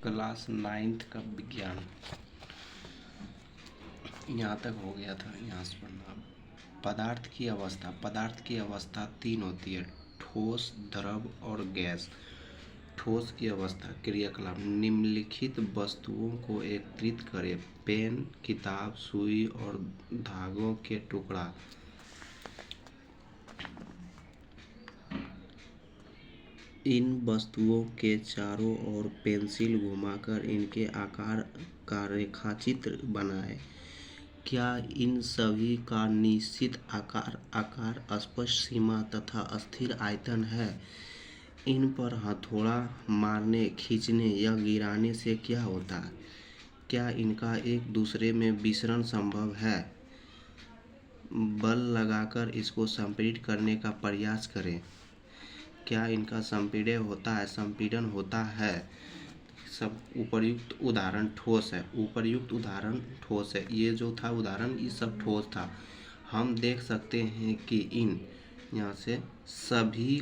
Class 9th का विज्ञान यहाँ तक हो गया था। यहाँ से पढ़ना। पदार्थ की अवस्था तीन होती है: ठोस, द्रव और गैस। ठोस की अवस्था। क्रियाकलाप: निम्नलिखित वस्तुओं को एकत्रित करें: पेन, किताब, सुई और धागों के टुकड़ा। इन वस्तुओं के चारों ओर पेंसिल घुमाकर इनके आकार का रेखाचित्र बनाएं। क्या इन सभी का निश्चित आकार, स्पष्ट सीमा तथा स्थिर आयतन है? इन पर हथौड़ा मारने, खींचने या गिराने से क्या होता है? क्या इनका एक दूसरे में विसरण संभव है? बल लगाकर इसको संपीड़ित करने का प्रयास करें। क्या इनका संपीड़न होता है? सब उपर्युक्त उदाहरण ठोस है। ये जो था उदाहरण, ये सब ठोस था। हम देख सकते हैं कि इन यहाँ से सभी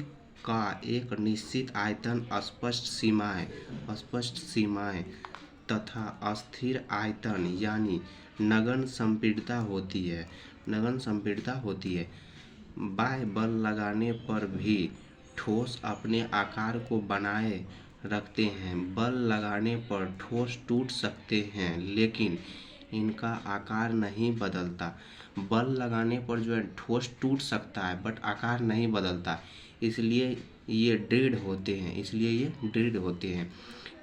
का एक निश्चित आयतन, स्पष्ट सीमाएं तथा स्थिर आयतन यानी नगण्य संपीड़ितता होती है। बाह्य बल लगाने पर भी ठोस अपने आकार को बनाए रखते हैं। बल लगाने पर ठोस टूट सकते हैं, लेकिन इनका आकार नहीं बदलता। बल लगाने पर जो है ठोस टूट सकता है, बट आकार नहीं बदलता, इसलिए ये दृढ़ होते हैं।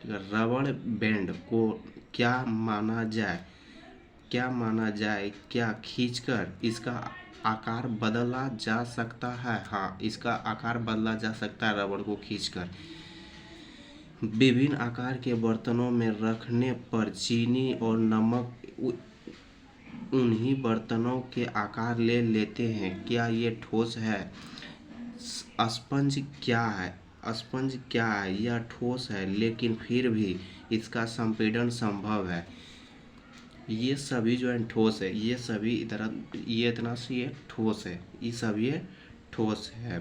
रबड़ बैंड को क्या माना जाए? क्या खींचकर इसका आकार बदला जा सकता है? हाँ, इसका आकार बदला जा सकता है रबड़ को खींचकर। विभिन्न आकार के बर्तनों में रखने पर चीनी और नमक उन्हीं बर्तनों के आकार ले लेते हैं। क्या ये ठोस है? स्पंज क्या है? यह ठोस है, लेकिन फिर भी इसका संपीड़न संभव है। ये सभी जो है ठोस है। ये सभी ठोस है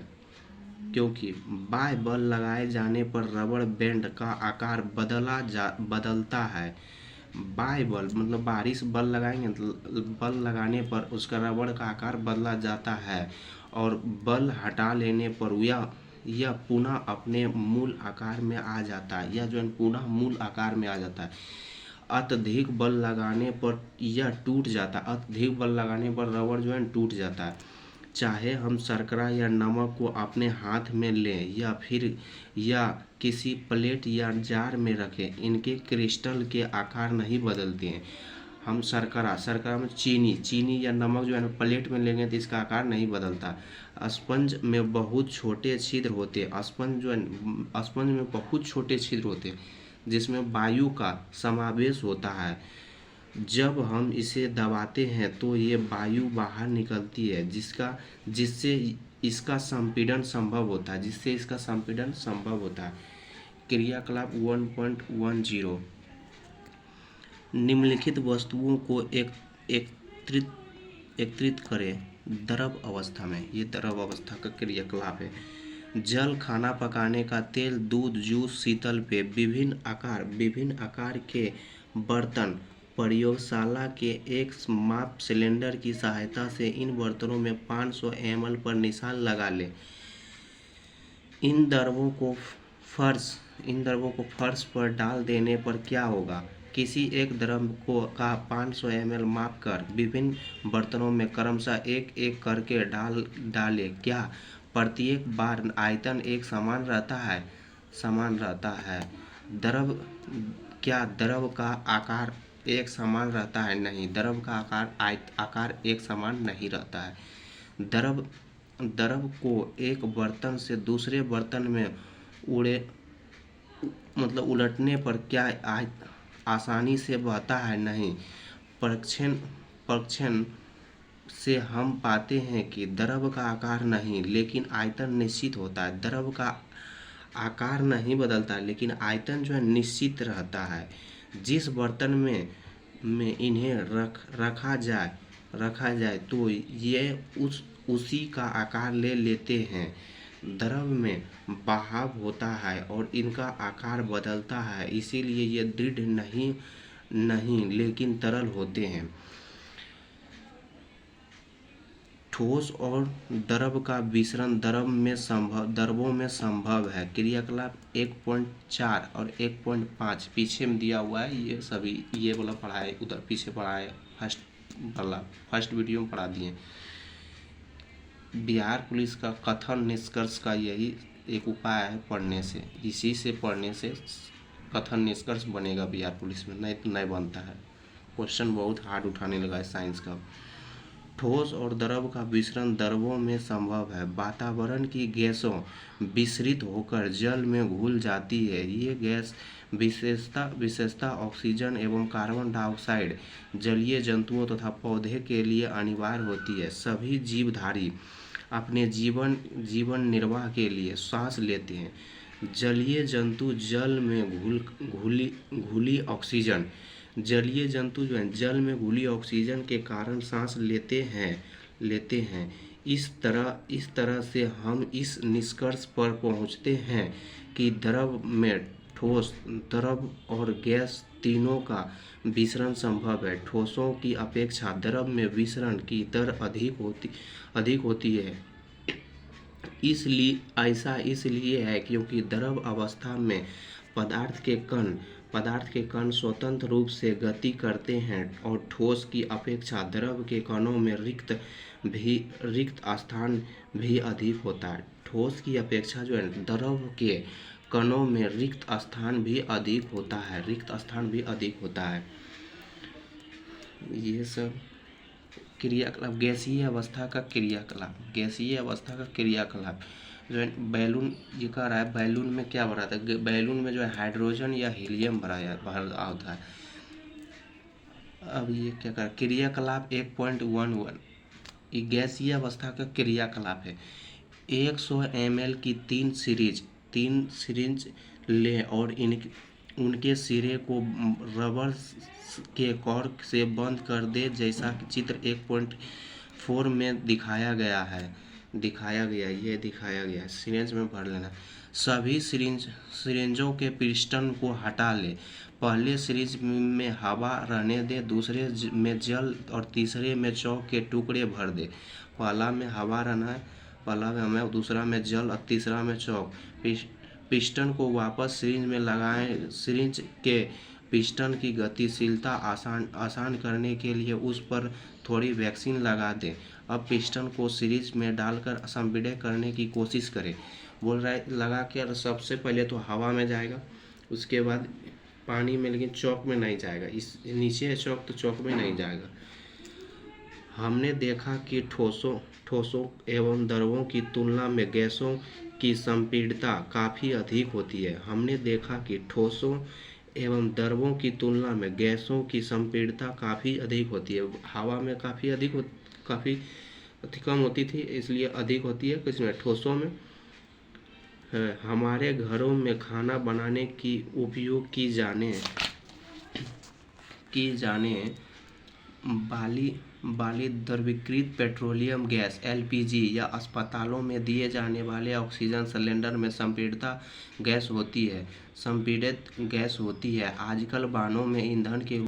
क्योंकि बाह्य बल लगाए जाने पर रबड़ बैंड का आकार बदलता है। बाह्य बल मतलब बाहरी से बल लगाएंगे तो बल लगाने पर उसका रबड़ का आकार बदला जाता है, और बल हटा लेने पर यह पुनः अपने मूल आकार में आ जाता है। अत्यधिक बल लगाने पर यह टूट जाता है। अत्यधिक बल लगाने पर रबड़ जो है टूट जाता है। चाहे हम शर्करा या नमक को अपने हाथ में लें या किसी प्लेट या जार में रखें, इनके क्रिस्टल के आकार नहीं बदलते हैं। हम शर्करा में चीनी या नमक जो है प्लेट में लेंगे तो इसका आकार नहीं बदलता। स्पंज में बहुत छोटे छिद्र होते हैं। स्पंज में बहुत छोटे छिद्र होते हैं जिसमें वायु का समावेश होता है। जब हम इसे दबाते हैं तो ये वायु बाहर निकलती है, जिससे इसका संपीड़न संभव होता है। क्रियाकलाप 1.10। निम्नलिखित वस्तुओं को एकत्रित करें द्रव अवस्था में। ये द्रव अवस्था का क्रियाकलाप है। जल, खाना पकाने का तेल, दूध, जूस, शीतल पेय। विभिन्न आकार के बर्तन। प्रयोगशाला के एक माप सिलेंडर की सहायता से इन बर्तनों में 500 ml पर निशान लगा लें। इन द्रवों को फर्श पर डाल देने पर क्या होगा? किसी एक द्रव का 500 ml माप कर विभिन्न बर्तनों में क्रमशः एक करके डालें। क्या प्रत्येक बार आयतन एक समान रहता है? क्या द्रव का आकार एक समान रहता है? नहीं, द्रव का आकार एक समान नहीं रहता है। द्रव को एक बर्तन से दूसरे बर्तन में उलटने पर क्या आसानी से बहता है? नहीं। परीक्षण से हम पाते हैं कि द्रव का आकार नहीं, लेकिन आयतन निश्चित होता है। द्रव का आकार नहीं बदलता, लेकिन आयतन जो है निश्चित रहता है। जिस बर्तन में इन्हें रखा जाए तो ये उसी का आकार ले लेते हैं। द्रव में बहाव होता है और इनका आकार बदलता है, इसीलिए ये दृढ़ नहीं लेकिन तरल होते हैं। ठोस और द्रव का मिश्रण द्रवों में संभव है। क्रियाकलाप 1.4 और 1.5 पीछे में दिया हुआ है, ये सभी ये वाला पढ़ा है, उधर पीछे पढ़ा है, फर्स्ट वीडियो में पढ़ा दिए। बिहार पुलिस का कथन निष्कर्ष का यही एक उपाय है पढ़ने से, इसी से पढ़ने से कथन निष्कर्ष बनेगा बिहार पुलिस में, नहीं तो नहीं बनता है। क्वेश्चन बहुत हार्ड उठाने लगा है साइंस का। ठोस और द्रव का मिश्रण द्रवों में संभव है। वातावरण की गैसों विसरित होकर जल में घुल जाती है। ये गैस विशेषता ऑक्सीजन एवं कार्बन डाइऑक्साइड जलीय जंतुओं तथा पौधे के लिए अनिवार्य होती है। सभी जीवधारी अपने जीवन निर्वाह के लिए सांस लेते हैं। जलीय जंतु जल में घुली ऑक्सीजन जलीय जंतु जो हैं जल में घुली ऑक्सीजन के कारण सांस लेते हैं। इस तरह से हम इस निष्कर्ष पर पहुंचते हैं कि द्रव में ठोस, द्रव और गैस तीनों का विसरण संभव है। ठोसों की अपेक्षा द्रव में विसरण की दर अधिक होती है। ऐसा इसलिए है क्योंकि द्रव अवस्था में पदार्थ के कण स्वतंत्र रूप से गति करते हैं और ठोस की अपेक्षा द्रव के कणों में रिक्त स्थान भी अधिक होता है। ठोस की अपेक्षा जो है द्रव के कणों में रिक्त स्थान भी अधिक होता है। ये सब क्रियाकलाप। गैसीय अवस्था का क्रियाकलाप जो है बैलून, ये कह रहा है बैलून में क्या भरा था, बैलून में जो है हाइड्रोजन या हीलियम भरा होता है। अब ये क्या कर क्रियाकलाप 1.11 ये गैसीय अवस्था का क्रियाकलाप है। 100 ml की तीन सिरिंज लें और उनके सिरे को रबर के कॉर्क से बंद कर दे, जैसा कि चित्र 1.4 में दिखाया गया है। सिरिंज में भर लेना। सभी सिरिंजों के पिस्टन को हटा ले। पहले सिरिंज में हवा रहने दे, दूसरे में जल और तीसरे में चौक के टुकड़े भर दे। पहला में हवा रहना है, दूसरा में जल और तीसरा में चौक। पिस्टन को वापस सिरिंज में लगाएं। सिरिंज के पिस्टन की गतिशीलता आसान करने के लिए उस पर थोड़ी वैक्सीन लगा दें। अब पिस्टन को सिरिंज में डालकर संपीड़न करने की कोशिश करें। बोल रहा है लगा के सबसे पहले तो हवा में जाएगा, उसके बाद पानी में, लेकिन चौक में नहीं जाएगा। इस नीचे है चौक, तो चौक में नहीं जाएगा। हमने देखा कि ठोसों एवं द्रवों की तुलना में गैसों की संपीड़ितता काफ़ी अधिक होती है। हमने देखा कि ठोसों एवं द्रवों की तुलना में गैसों की संपीड़ितता काफ़ी अधिक होती है। हवा में काफ़ी कम होती थी, इसलिए अधिक होती है किसमें, ठोसों में। हमारे घरों में खाना बनाने की उपयोग की जाने वाली द्रवीकृत पेट्रोलियम गैस LPG या अस्पतालों में दिए जाने वाले ऑक्सीजन सिलेंडर में संपीड़ित गैस होती है। आजकल वाहनों में ईंधन के